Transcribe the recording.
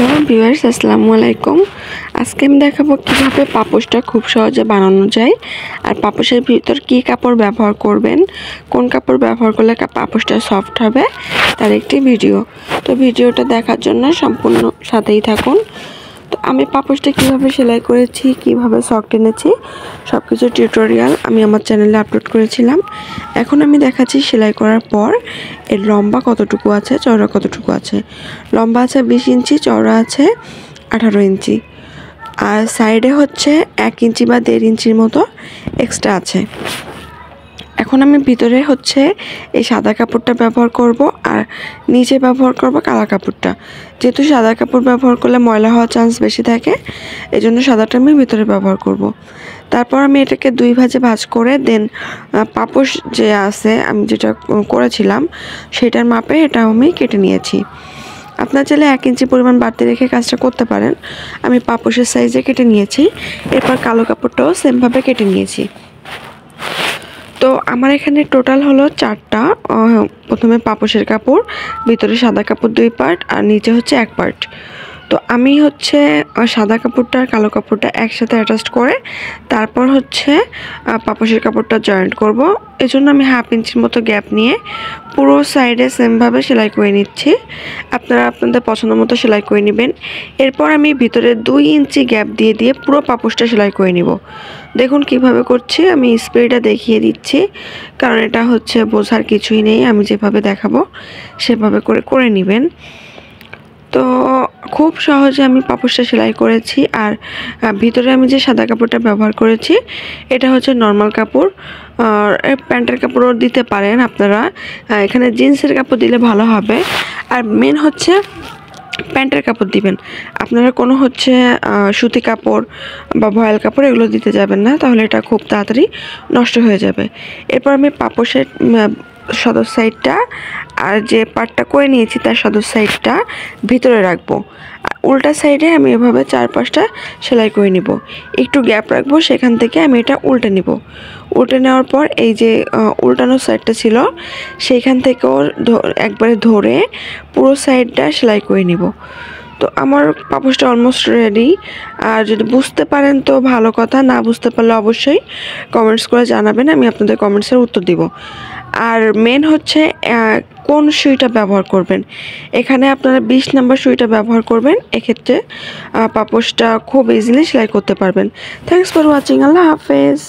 Hello viewers, আসসালামু আলাইকুম। আজকে আমি দেখাবো কিভাবে পাপোশটা খুব সহজে বানানো যায় আর পাপোশের ভিতর কি কাপড় ব্যবহার করবেন, কোন কাপড় ব্যবহার করলে পাপোশটা সফট হবে তার একটি ভিডিও। তো ভিডিওটা দেখার জন্য সম্পূর্ণ সাথেই থাকুন। তো আমি পাপোশটা কিভাবে সেলাই করেছি, কিভাবে সক টেনেছি সব কিছু টিউটোরিয়াল আমি আমার চ্যানেলে আপলোড করেছিলাম। এখন আমি দেখাচ্ছি সেলাই করার পর এর লম্বা কতটুকু আছে, চওড়া কতটুকু আছে। লম্বা আছে 20 ইঞ্চি, চওড়া আছে 18 ইঞ্চি, আর সাইডে হচ্ছে 1 ইঞ্চি বা 1.5 ইঞ্চির মতো এক্সট্রা আছে। এখন আমি ভিতরে হচ্ছে এই সাদা কাপড়টা ব্যবহার করব আর নিচে ব্যবহার করব কালো কাপড়টা। যেহেতু সাদা কাপড় ব্যবহার করলে ময়লা হওয়ার চান্স বেশি থাকে, এজন্য সাদাটা আমি ভিতরে ব্যবহার করব। তারপর আমি এটাকে 2 ভাঁজে ভাঁজ করে দেন পাপোশ যে আছে আমি যেটা করেছিলাম সেটার মাপে এটা আমি কেটে নিয়েছি। আপনার চাইলে 1 ইঞ্চি পরিমাণ বাড়তি রেখে কাজটা করতে পারেন। আমি পাপোশের সাইজে কেটে নিয়েছি। এরপর কালো কাপড়টাও সেমভাবে কেটে নিয়েছি। তো আমার এখানে টোটাল হলো 4টা। প্রথমে পাপোশের কাপড়, ভিতরে সাদা কাপড় 2 পার্ট আর নিচে হচ্ছে 1 পার্ট। তো আমি হচ্ছে সাদা কাপড়টা আর কালো কাপড়টা একসাথে অ্যাটাচ করে তারপর হচ্ছে পাপোশের কাপড়টা জয়েন্ট করব। এজন্য আমি 1/2 ইঞ্চির মতো গ্যাপ নিয়ে পুরো সাইডে সেমভাবে সেলাই করে নিচ্ছি। আপনারা আপনাদের পছন্দ মতো সেলাই করে নেবেন। এরপর আমি ভিতরে 2 ইঞ্চি গ্যাপ দিয়ে দিয়ে পুরো পাপোশটা সেলাই করে নিব। দেখুন কিভাবে করছি, আমি স্পিডটা দেখিয়ে দিচ্ছি কারণ এটা হচ্ছে বোঝার কিছুই নেই, আমি যেভাবে দেখাবো সেভাবে করে নেবেন। তো খুব সহজে আমি পাপোশটা সেলাই করেছি। আর ভিতরে আমি যে সাদা কাপড়টা ব্যবহার করেছি এটা হচ্ছে নর্মাল কাপড়, আর প্যান্টের কাপড়ও দিতে পারেন আপনারা। এখানে জিন্সের কাপড় দিলে ভালো হবে। আর মেন হচ্ছে প্যান্টের কাপড় দিবেন আপনারা, কোনো হচ্ছে সুতি কাপড় বা ভয়েল কাপড় এগুলো দিতে যাবেন না, তাহলে এটা খুব তাড়াতাড়ি নষ্ট হয়ে যাবে। এরপর আমি পাপোশের সদর সাইডটা আর যে পার্টটা করে নিয়েছি তার সদর সাইডটা ভিতরে রাখবো। আর উল্টা সাইডে আমি এভাবে 4-5টা সেলাই করে নিব। একটু গ্যাপ রাখবো, সেখান থেকে আমি এটা উল্টে নিব। উল্টে নেওয়ার পর এই যে উল্টানো সাইডটা ছিল সেইখান থেকেও একবারে ধরে পুরো সাইডটা সেলাই করে নিব। তো আমার পাপোশটা অলমোস্ট রেডি। আর যদি বুঝতে পারেন তো ভালো কথা, না বুঝতে পারলে অবশ্যই কমেন্টস করে জানাবেন, আমি আপনাদের কমেন্টসের উত্তর দিব। আর মেন হচ্ছে কোন সুইটা ব্যবহার করবেন, এখানে আপনারা 20 নম্বর সুইটা ব্যবহার করবেন। এক্ষেত্রে পাপোশটা খুব ইজিলি সেলাই করতে পারবেন। Thanks for watching. আল্লাহ হাফেজ।